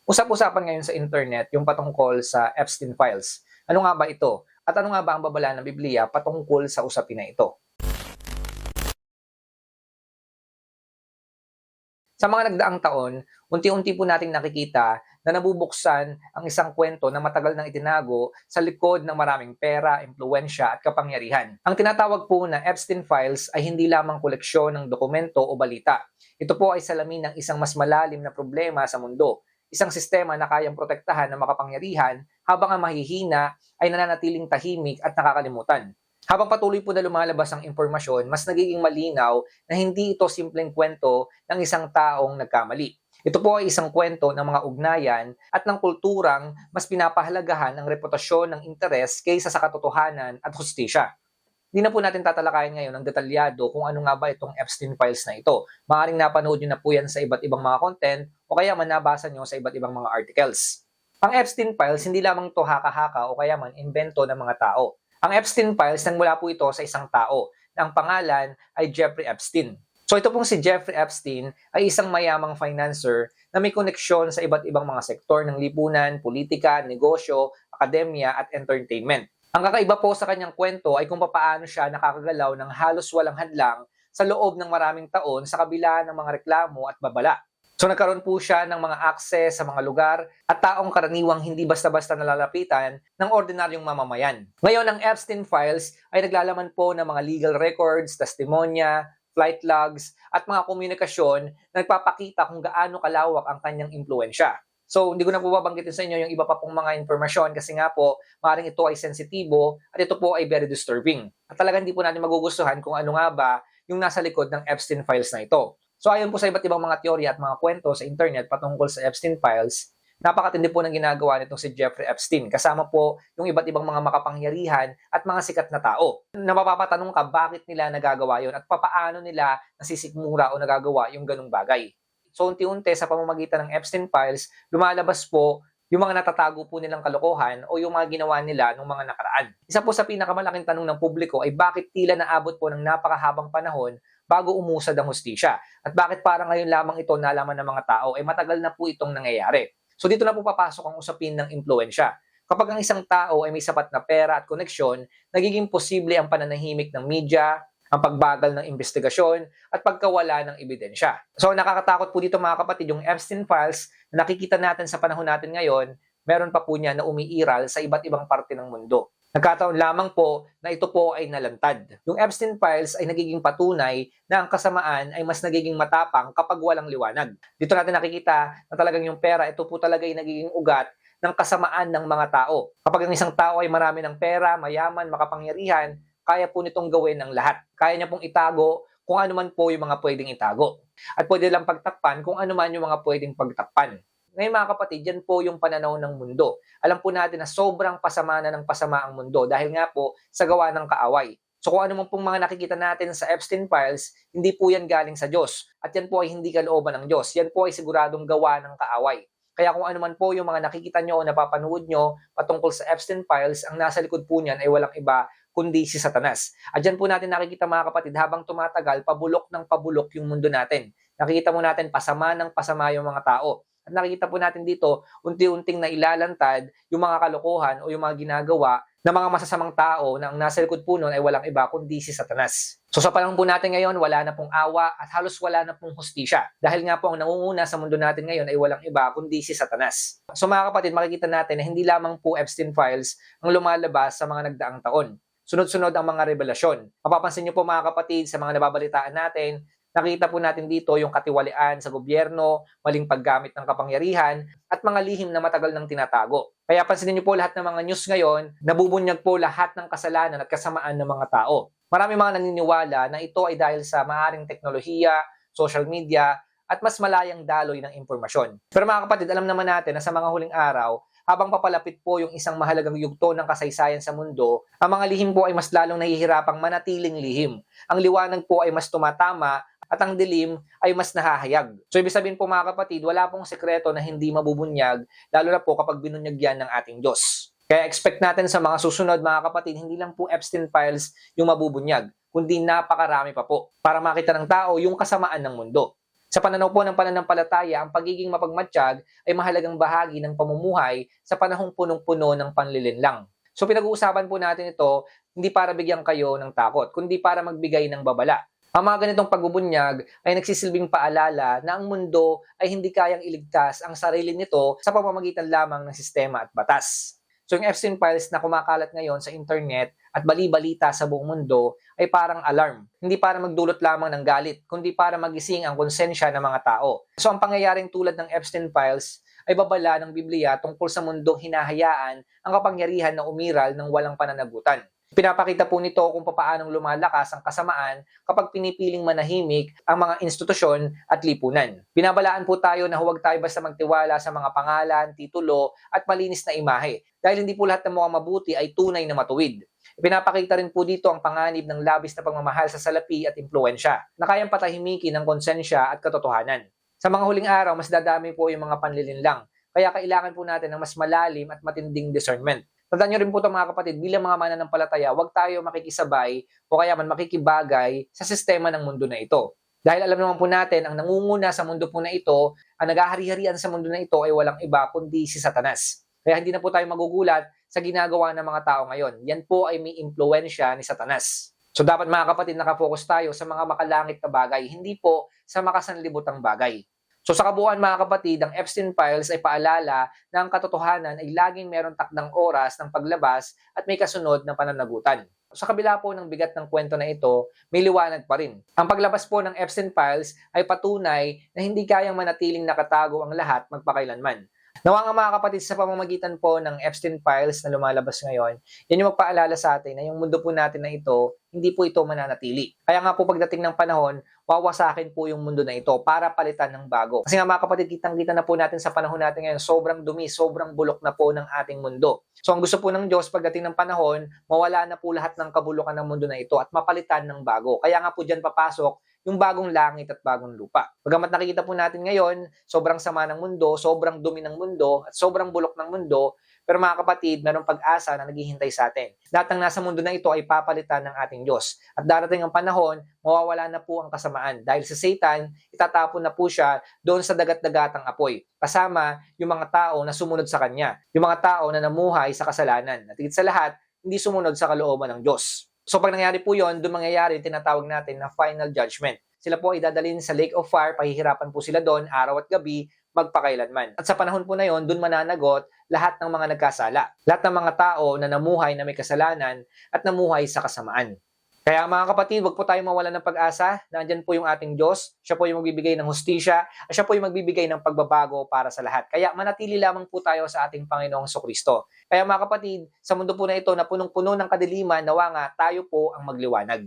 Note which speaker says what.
Speaker 1: Usap-usapan ngayon sa internet yung patungkol sa Epstein Files. Ano nga ba ito? At ano nga ba ang babala ng Biblia patungkol sa usapin na ito? Sa mga nagdaang taon, unti-unti po nating nakikita na nabubuksan ang isang kwento na matagal nang itinago sa likod ng maraming pera, impluensya at kapangyarihan. Ang tinatawag po na Epstein Files ay hindi lamang koleksyon ng dokumento o balita. Ito po ay salamin ng isang mas malalim na problema sa mundo. Isang sistema na kayang protektahan ng makapangyarihan habang ang mahihina ay nananatiling tahimik at nakakalimutan. Habang patuloy po na lumalabas ang impormasyon, mas nagiging malinaw na hindi ito simpleng kwento ng isang taong nagkamali. Ito po ay isang kwento ng mga ugnayan at ng kulturang mas pinapahalagahan ang reputasyon ng interes kaysa sa katotohanan at hustisya. Hindi na po natin tatalakayin ngayon ng detalyado kung ano nga ba itong Epstein Files na ito. Maaaring napanood nyo na po yan sa iba't ibang mga content o kaya man nabasa nyo sa iba't ibang mga articles. Ang Epstein Files, hindi lamang to haka-haka o kaya man invento ng mga tao. Ang Epstein Files, nagmula po ito sa isang tao na ang pangalan ay Jeffrey Epstein. So ito pong si Jeffrey Epstein ay isang mayamang financier na may koneksyon sa iba't ibang mga sektor ng lipunan, politika, negosyo, akademya at entertainment. Ang kakaiba po sa kanyang kwento ay kung paano siya nakakagalaw ng halos walang hadlang sa loob ng maraming taon sa kabila ng mga reklamo at babala. So nagkaroon po siya ng mga access sa mga lugar at taong karaniwang hindi basta-basta nalalapitan ng ordinaryong mamamayan. Ngayon, ang Epstein Files ay naglalaman po ng mga legal records, testimonya, flight logs, at mga komunikasyon na nagpapakita kung gaano kalawak ang kanyang impluensya. So, hindi ko na po babanggitin sa inyo yung iba pa pong mga informasyon kasi nga po, maaaring ito ay sensitibo at ito po ay very disturbing. At talagang hindi po natin magugustuhan kung ano nga ba yung nasa likod ng Epstein Files na ito. So ayon po sa iba't ibang mga teorya at mga kwento sa internet patungkol sa Epstein Files, napakatindi po ng ginagawa nitong si Jeffrey Epstein. Kasama po yung iba't ibang mga makapangyarihan at mga sikat na tao. Napapatanong ka bakit nila nagagawa yon at papaano nila nasisikmura o nagagawa yung ganung bagay. So unti-unti sa pamamagitan ng Epstein Files, lumalabas po yung mga natatago po nilang kalokohan o yung mga ginawa nila nung mga nakaraan. Isa po sa pinakamalaking tanong ng publiko ay bakit tila naabot po ng napakahabang panahon bago umusad ang hustisya. At bakit parang ngayon lamang ito nalaman ng mga tao, matagal na po itong nangyayari. So dito na po papasok ang usapin ng impluensya. Kapag ang isang tao ay may sapat na pera at koneksyon, nagiging posible ang pananahimik ng media, ang pagbagal ng investigasyon, at pagkawala ng ebidensya. So nakakatakot po dito mga kapatid, yung Epstein Files na nakikita natin sa panahon natin ngayon, meron pa po niya na umiiral sa iba't ibang parte ng mundo. Nagkataon lamang po na ito po ay nalantad. Yung Epstein Files ay nagiging patunay na ang kasamaan ay mas nagiging matapang kapag walang liwanag. Dito natin nakikita na talagang yung pera, ito po talaga ay nagiging ugat ng kasamaan ng mga tao. Kapag ang isang tao ay marami ng pera, mayaman, makapangyarihan, kaya po nitong gawin ang lahat. Kaya niya pong itago kung ano man po yung mga pwedeng itago. At pwede lang pagtakpan kung ano man yung mga pwedeng pagtakpan. Ngayon mga kapatid, yan po yung pananaw ng mundo. Alam po natin na sobrang pasama na ng pasama ang mundo dahil nga po sa gawa ng kaaway. So kung ano man pong mga nakikita natin sa Epstein Files, hindi po yan galing sa Diyos. At yan po ay hindi kalooban ng Diyos. Yan po ay siguradong gawa ng kaaway. Kaya kung ano man po yung mga nakikita nyo o napapanood nyo patungkol sa Epstein Files, ang nasa likod po niyan ay walang iba kundi si Satanas. At dyan po natin nakikita mga kapatid, habang tumatagal, pabulok ng pabulok yung mundo natin. Nakikita mo natin pasama ng pasama yung mga tao. At nakikita po natin dito, unti-unting nailalantad yung mga kalokohan o yung mga ginagawa ng mga masasamang tao na ang nasa likod po nun ay walang iba kundi si Satanas. So sa panahon po natin ngayon, wala na pong awa at halos wala na pong hustisya. Dahil nga po ang nangunguna sa mundo natin ngayon ay walang iba kundi si Satanas. So mga kapatid, makikita natin na hindi lamang po Epstein Files ang lumalabas sa mga nagdaang taon. Sunod-sunod ang mga revelasyon. Mapapansin niyo po mga kapatid sa mga nababalitaan natin, nakita po natin dito yung katiwalian sa gobyerno, maling paggamit ng kapangyarihan, at mga lihim na matagal nang tinatago. Kaya pansinin niyo po lahat ng mga news ngayon, nabubunyag po lahat ng kasalanan at kasamaan ng mga tao. Marami mga naniniwala na ito ay dahil sa maaring teknolohiya, social media, at mas malayang daloy ng impormasyon. Pero mga kapatid, alam naman natin na sa mga huling araw, habang papalapit po yung isang mahalagang yugto ng kasaysayan sa mundo, ang mga lihim po ay mas lalong nahihirapang manatiling lihim. Ang liwanag po ay mas tumatama at ang dilim ay mas nahahayag. So ibig sabihin po mga kapatid, wala pong sekreto na hindi mabubunyag, lalo na po kapag binunyag yan ng ating Diyos. Kaya expect natin sa mga susunod mga kapatid, hindi lang po Epstein Files yung mabubunyag, kundi napakarami pa po para makita ng tao yung kasamaan ng mundo. Sa pananaw po ng pananampalataya, ang pagiging mapagmatsyag ay mahalagang bahagi ng pamumuhay sa panahong punong-puno ng panlilinlang. So pinag-uusapan po natin ito hindi para bigyan kayo ng takot, kundi para magbigay ng babala. Ang mga ganitong pagbubunyag ay nagsisilbing paalala na ang mundo ay hindi kayang iligtas ang sarili nito sa pamamagitan lamang ng sistema at batas. So yung Epstein Files na kumakalat ngayon sa internet at bali-balita sa buong mundo ay parang alarm. Hindi para magdulot lamang ng galit, kundi para magising ang konsensya ng mga tao. So ang pangyayaring tulad ng Epstein Files ay babala ng Biblia tungkol sa mundong hinahayaan ang kapangyarihan na umiral ng walang pananagutan. Pinapakita po nito kung paanong lumalakas ang kasamaan kapag pinipiling manahimik ang mga institusyon at lipunan. Binabalaan po tayo na huwag tayo basta magtiwala sa mga pangalan, titulo at malinis na imahe dahil hindi po lahat ng mukhang mabuti ay tunay na matuwid. Pinapakita rin po dito ang panganib ng labis na pagmamahal sa salapi at impluensya na kayang patahimikin ng konsensya at katotohanan. Sa mga huling araw, mas dadami po yung mga panlilinlang. Kaya kailangan po natin ng mas malalim at matinding discernment. Tandaan nyo rin po ito mga kapatid, bilang mga mananampalataya, huwag tayo makikisabay o kaya man makikibagay sa sistema ng mundo na ito. Dahil alam naman po natin, ang nangunguna sa mundo po na ito, ang nagahari-harian sa mundo na ito ay walang iba kundi si Satanas. Kaya hindi na po tayo magugulat sa ginagawa ng mga tao ngayon. Yan po ay may impluensya ni Satanas. So dapat mga kapatid, nakafocus tayo sa mga makalangit na bagay, hindi po sa makasanlibutang bagay. So sa kabuuan mga kapatid, ang Epstein Files ay paalala na ang katotohanan ay laging merong takdang oras ng paglabas at may kasunod na pananagutan. Sa kabila po ng bigat ng kwento na ito, may liwanag pa rin. Ang paglabas po ng Epstein Files ay patunay na hindi kayang manatiling nakatago ang lahat magpakailanman. Nawa nga mga kapatid, sa pamamagitan po ng Epstein Files na lumalabas ngayon, yan yung magpaalala sa atin na yung mundo po natin na ito, hindi po ito mananatili. Kaya nga po pagdating ng panahon, wawasakin po yung mundo na ito para palitan ng bago. Kasi nga mga kapatid, kitang-kita na po natin sa panahon natin ngayon, sobrang dumi, sobrang bulok na po ng ating mundo. So ang gusto po ng Diyos pagdating ng panahon, mawala na po lahat ng kabulukan ng mundo na ito at mapalitan ng bago. Kaya nga po dyan papasok yung bagong langit at bagong lupa. Bagamat nakikita po natin ngayon, sobrang sama ng mundo, sobrang dumi ng mundo, at sobrang bulok ng mundo, pero mga kapatid, mayroong pag-asa na naghihintay sa atin. Lahat ng nasa mundo na ito ay papalitan ng ating Diyos. At darating ang panahon, mawawala na po ang kasamaan. Dahil sa Satan, itatapon na po siya doon sa dagat-dagatang apoy. Kasama yung mga tao na sumunod sa kanya. Yung mga tao na namuhay sa kasalanan. At higit sa lahat, hindi sumunod sa kalooban ng Diyos. So pag nangyari po yun, doon mangyayari yung tinatawag natin na final judgment. Sila po ay dadalhin sa lake of fire, pahihirapan po sila doon araw at gabi, magpakailanman. At sa panahon po na yon, doon mananagot lahat ng mga nagkasala. Lahat ng mga tao na namuhay na may kasalanan at namuhay sa kasamaan. Kaya mga kapatid, wag po tayong mawalan ng pag-asa. Nandyan po yung ating Diyos. Siya po yung magbibigay ng hustisya at siya po yung magbibigay ng pagbabago para sa lahat. Kaya manatili lamang po tayo sa ating Panginoong Kristo. Kaya mga kapatid, sa mundo po na ito na punong-puno ng kadiliman, nawa nga tayo po ang magliwanag.